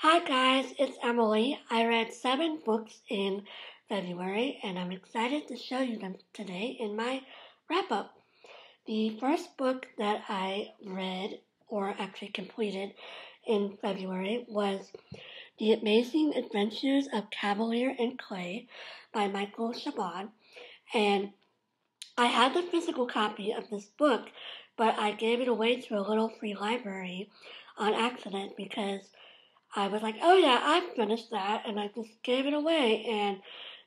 Hi guys, it's Emily. I read 7 books in February and I'm excited to show you them today in my wrap up. The first book that I read, or actually completed in February, was The Amazing Adventures of Kavalier and Clay by Michael Chabon. And I had the physical copy of this book, but I gave it away to a little free library on accident because I was like, oh yeah, I finished that, and I just gave it away, and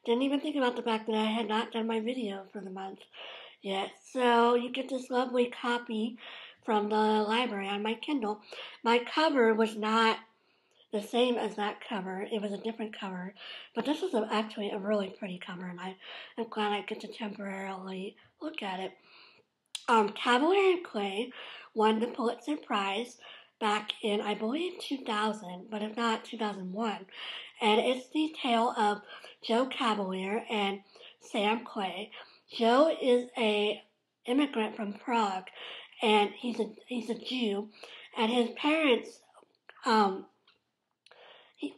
didn't even think about the fact that I had not done my video for the month yet. So you get this lovely copy from the library on my Kindle. My cover was not the same as that cover. It was a different cover, but this is actually a really pretty cover, and I'm glad I get to temporarily look at it. Kavalier and Clay won the Pulitzer Prize back in, I believe, 2000, but if not, 2001. And it's the tale of Joe Kavalier and Sam Clay. Joe is a immigrant from Prague, and he's a Jew, and his parents, he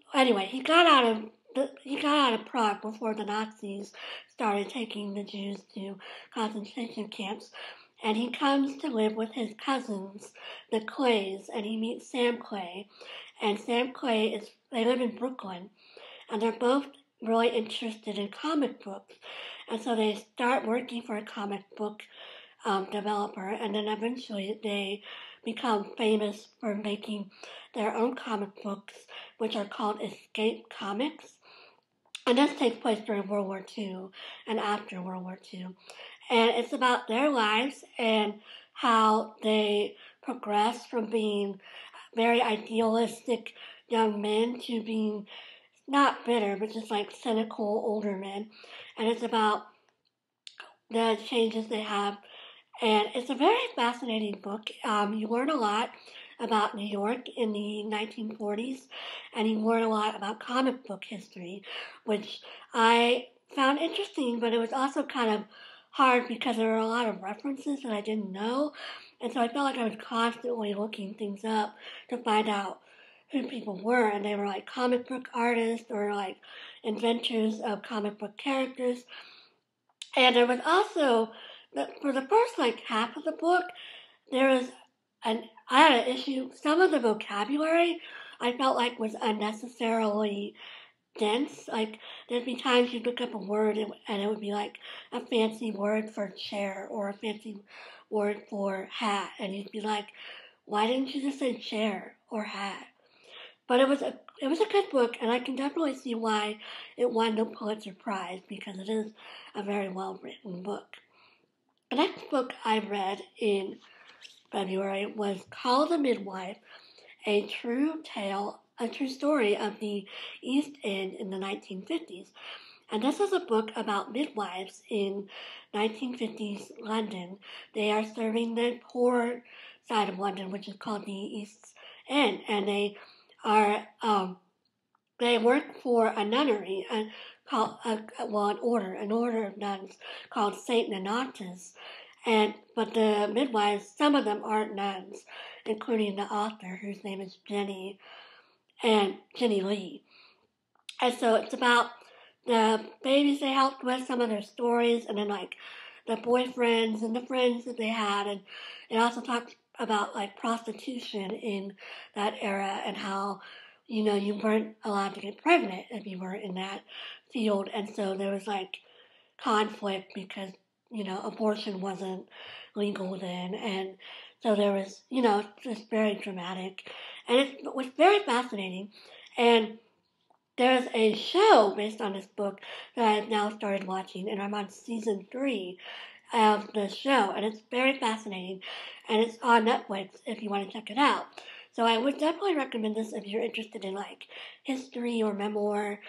got out of Prague before the Nazis started taking the Jews to concentration camps. And he comes to live with his cousins, the Clays, and he meets Sam Clay. And Sam Clay they live in Brooklyn, and they're both really interested in comic books. And so they start working for a comic book developer, and then eventually they become famous for making their own comic books, which are called Escape Comics. And this takes place during World War II and after World War II. And it's about their lives and how they progress from being very idealistic young men to being not bitter, but just like cynical older men. And it's about the changes they have. And it's a very fascinating book. You learn a lot about New York in the 1940s, and you learn a lot about comic book history, which I found interesting, but it was also kind of hard because there were a lot of references that I didn't know, and so I felt like I was constantly looking things up to find out who people were, and they were like comic book artists or like inventors of comic book characters. And there was also, for the first like half of the book, I had an issue. Some of the vocabulary I felt like was unnecessarily dense. Like, there'd be times you'd look up a word and it would be like a fancy word for chair or a fancy word for hat. And you'd be like, why didn't you just say chair or hat? But it was a good book, and I can definitely see why it won the Pulitzer Prize, because it is a very well written book. The next book I read in February was called The Midwife, a true story of the East End in the 1950s. And this is a book about midwives in 1950s London. They are serving the poor side of London, which is called the East End, and they work for a nunnery, an order of nuns called Saint Nonatus. But the midwives, some of them aren't nuns, including the author, whose name is Jenny Lee. And so it's about the babies they helped with, some of their stories, and then like the boyfriends and the friends that they had, and it also talks about like prostitution in that era and how, you weren't allowed to get pregnant if you were in that field, and so there was like conflict because abortion wasn't legal then, and so there was, just very dramatic, and it was very fascinating. And there's a show based on this book that I've now started watching, and I'm on season 3 of the show, and it's very fascinating, and it's on Netflix if you want to check it out. So I would definitely recommend this if you're interested in like history or memoir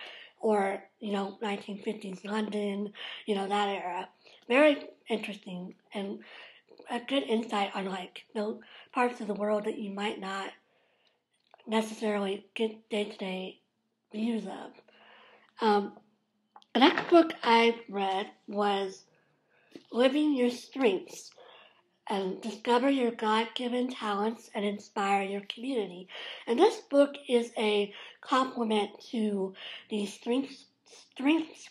or 1950s London, that era. Very interesting and a good insight on like parts of the world that you might not necessarily get day-to-day views of. The next book I read was Living Your Strengths, and discover your God-given talents and inspire your community. And this book is a complement to the Strengths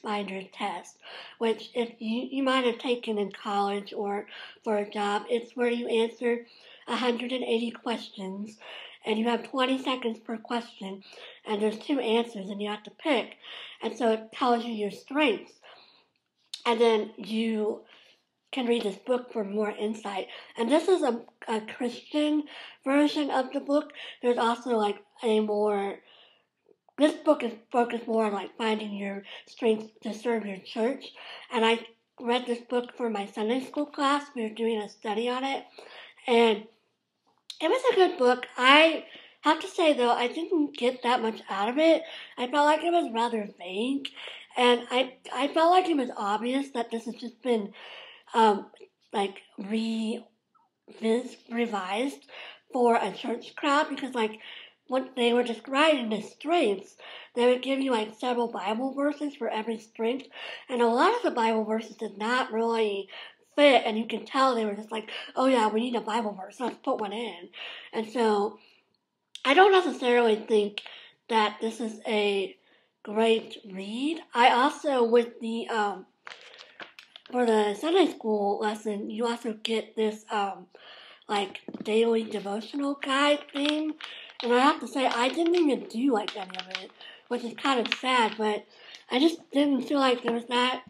Finder test, which if you might have taken in college or for a job. It's where you answer 180 questions, and you have 20 seconds per question, and there's 2 answers, and you have to pick. And so it tells you your strengths. And then you can read this book for more insight. And this is a Christian version of the book. There's also like this book is focused more on like finding your strengths to serve your church. And I read this book for my Sunday school class. We were doing a study on it. And it was a good book. I have to say though, I didn't get that much out of it. I felt like it was rather vague. And I felt like it was obvious that this has just been like revised for a church crowd, because like when they were describing the strengths, they would give you like several Bible verses for every strength, and a lot of the Bible verses did not really fit, and you can tell they were just like, oh yeah, we need a Bible verse, let's put one in. And so I don't necessarily think that this is a great read. I also, with the for the Sunday school lesson, you also get this, like, daily devotional guide thing. And I have to say, I didn't even do, like, any of it, which is kind of sad, but I just didn't feel like there was that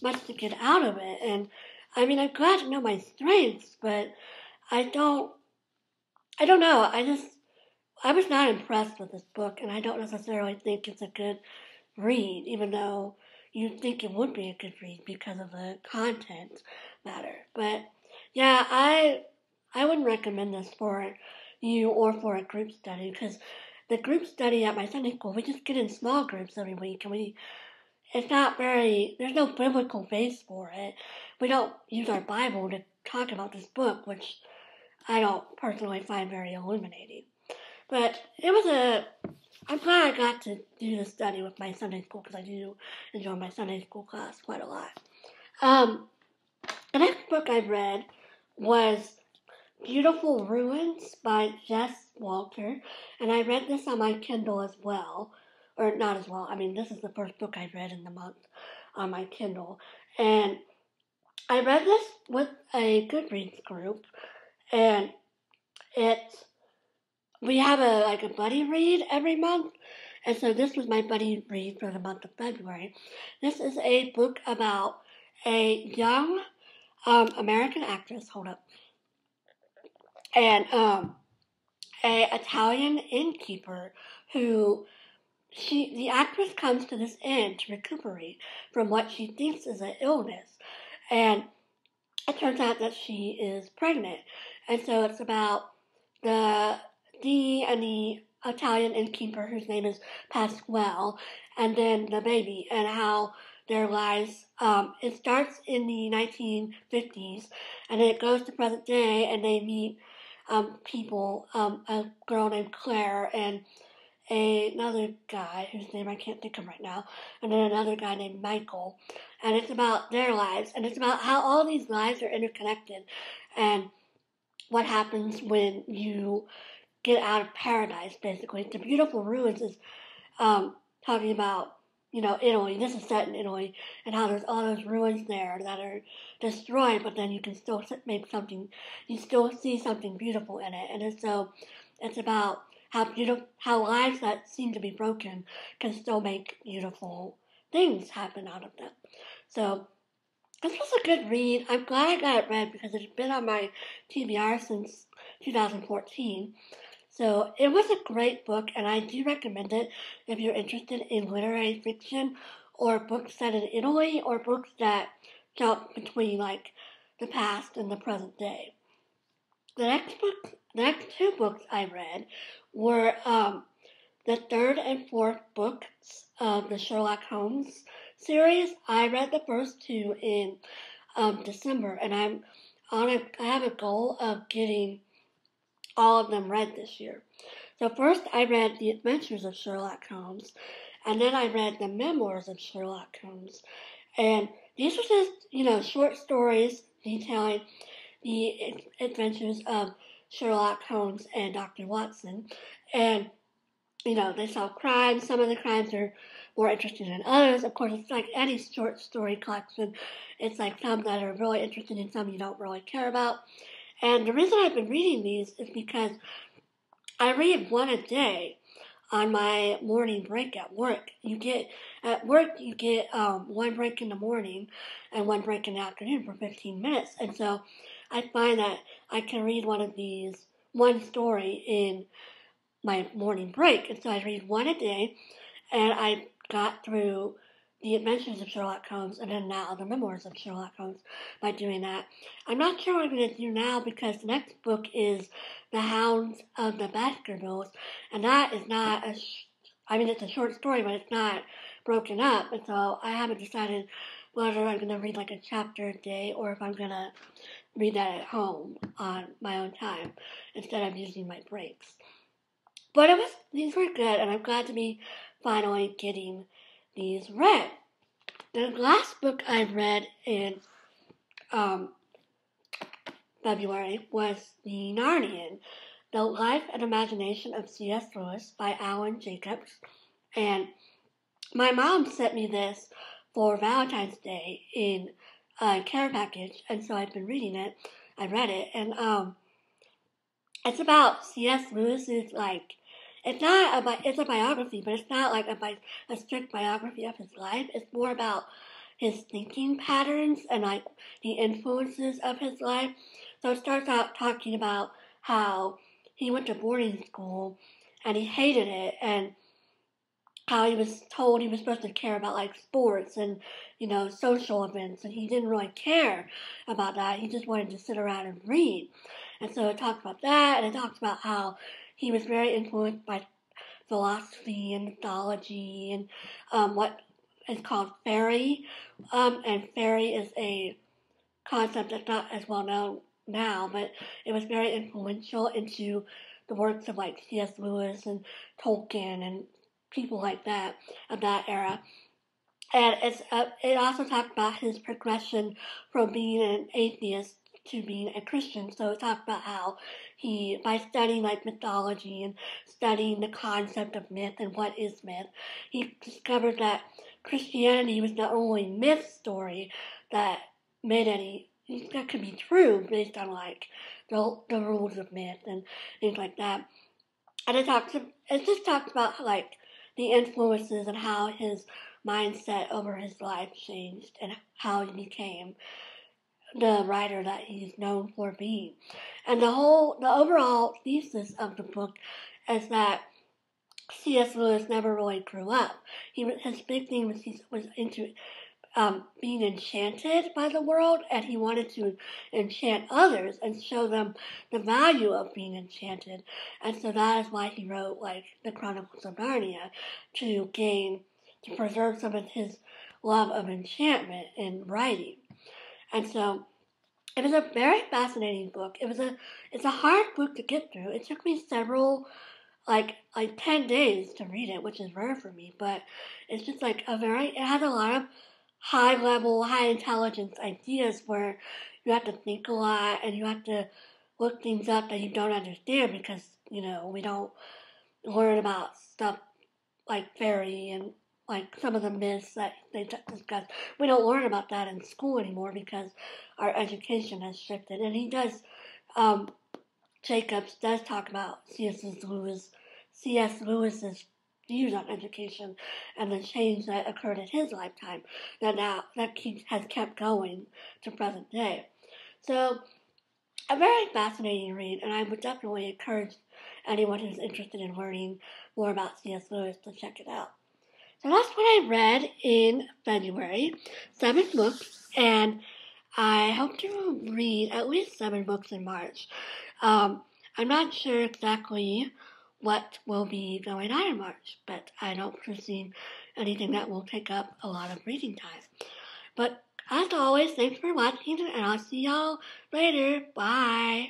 much to get out of it. And, I mean, I'm glad to know my strengths, but I don't know. I was not impressed with this book, and I don't necessarily think it's a good read, even though you'd think it would be a good read because of the content matter. But yeah, I wouldn't recommend this for you or for a group study, because the group study at my Sunday school, we just get in small groups every week, and there's no biblical base for it. We don't use our Bible to talk about this book, which I don't personally find very illuminating. But I'm glad I got to do the study with my Sunday school, because I do enjoy my Sunday school class quite a lot. The next book I read was Beautiful Ruins by Jess Walter, and I read this on my Kindle as well. Or not as well, I mean, this is the first book I read in the month on my Kindle. And I read this with a Goodreads group, and we have a buddy read every month, and so this was my buddy read for the month of February. This is a book about a young American actress, and a Italian innkeeper who the actress comes to this inn to recuperate from what she thinks is an illness, and it turns out that she is pregnant, and so it's about the Italian innkeeper, whose name is Pasquale, and then the baby, and how their lives, it starts in the 1950s, and then it goes to present day, and they meet people, a girl named Claire, and another guy whose name I can't think of right now, and then another guy named Michael, and it's about their lives, and it's about how all these lives are interconnected, and what happens when you get out of paradise, basically. The Beautiful Ruins is talking about, Italy. This is set in Italy, and how there's all those ruins there that are destroyed, but then you can still you still see something beautiful in it. And so it's about how lives that seem to be broken can still make beautiful things happen out of them. So this was a good read. I'm glad I got it read, because it's been on my TBR since 2014. So it was a great book, and I do recommend it if you're interested in literary fiction or books set in Italy, or books that jump between like the past and the present day. The next 2 books I read were the 3rd and 4th books of the Sherlock Holmes series. I read the first 2 in December, and I have a goal of getting all of them read this year. So first I read The Adventures of Sherlock Holmes, and then I read the Memoirs of Sherlock Holmes. And these were just, short stories detailing the adventures of Sherlock Holmes and Dr. Watson. And, they solve crimes. Some of the crimes are more interesting than others. Of course, it's like any short story collection. It's like some that are really interesting and some you don't really care about. And the reason I've been reading these is because I read one a day on my morning break at work. At work you get one break in the morning and one break in the afternoon for 15 minutes. And so I find that I can read one story in my morning break. And so I read one a day, and I got through The Adventures of Sherlock Holmes and then now The Memoirs of Sherlock Holmes by doing that. I'm not sure what I'm going to do now because the next book is The Hounds of the Baskervilles, and that is not it's a short story, but it's not broken up, and so I haven't decided whether I'm going to read like a chapter a day or if I'm going to read that at home on my own time instead of using my breaks. But these were good, and I'm glad to be finally getting these read. The last book I read in February was the Narnian, The Life and Imagination of C.S. Lewis by Alan Jacobs. And my mom sent me this for Valentine's Day in a care package, and so I've been reading it. I read it, and it's about C.S. Lewis's, it's a biography, but it's not like a strict biography of his life. It's more about his thinking patterns and like the influences of his life. So it starts out talking about how he went to boarding school and he hated it, and how he was told he was supposed to care about like sports and, social events, and he didn't really care about that. He just wanted to sit around and read. And so it talks about that, and it talks about how he was very influenced by philosophy and mythology and what is called fairy. And fairy is a concept that's not as well known now, but it was very influential into the works of like C.S. Lewis and Tolkien and people like that of that era. And it also talked about his progression from being an atheist to being a Christian. So it talked about how by studying like mythology and studying the concept of myth and what is myth, he discovered that Christianity was not only myth story that could be true based on like the rules of myth and things like that. And it just talks about like the influences and how his mindset over his life changed and how he became the writer that he's known for being. And the overall thesis of the book is that C.S. Lewis never really grew up. His big thing was he was into being enchanted by the world, and he wanted to enchant others and show them the value of being enchanted. And so that is why he wrote like the Chronicles of Narnia, to preserve some of his love of enchantment in writing. And so it was a very fascinating book. It's a hard book to get through. It took me several like 10 days to read it, which is rare for me, but it's just like it has a lot of high level, high intelligence ideas where you have to think a lot and you have to look things up that you don't understand because, we don't learn about stuff like fairy and like some of the myths that they discuss. We don't learn about that in school anymore because our education has shifted. And Jacobs does talk about C.S. Lewis's views on education and the change that occurred in his lifetime that has kept going to present day. So a very fascinating read, and I would definitely encourage anyone who's interested in learning more about C.S. Lewis to check it out. So that's what I read in February, 7 books, and I hope to read at least 7 books in March. I'm not sure exactly what will be going on in March, but I don't foresee anything that will take up a lot of reading time. But as always, thanks for watching, and I'll see y'all later. Bye!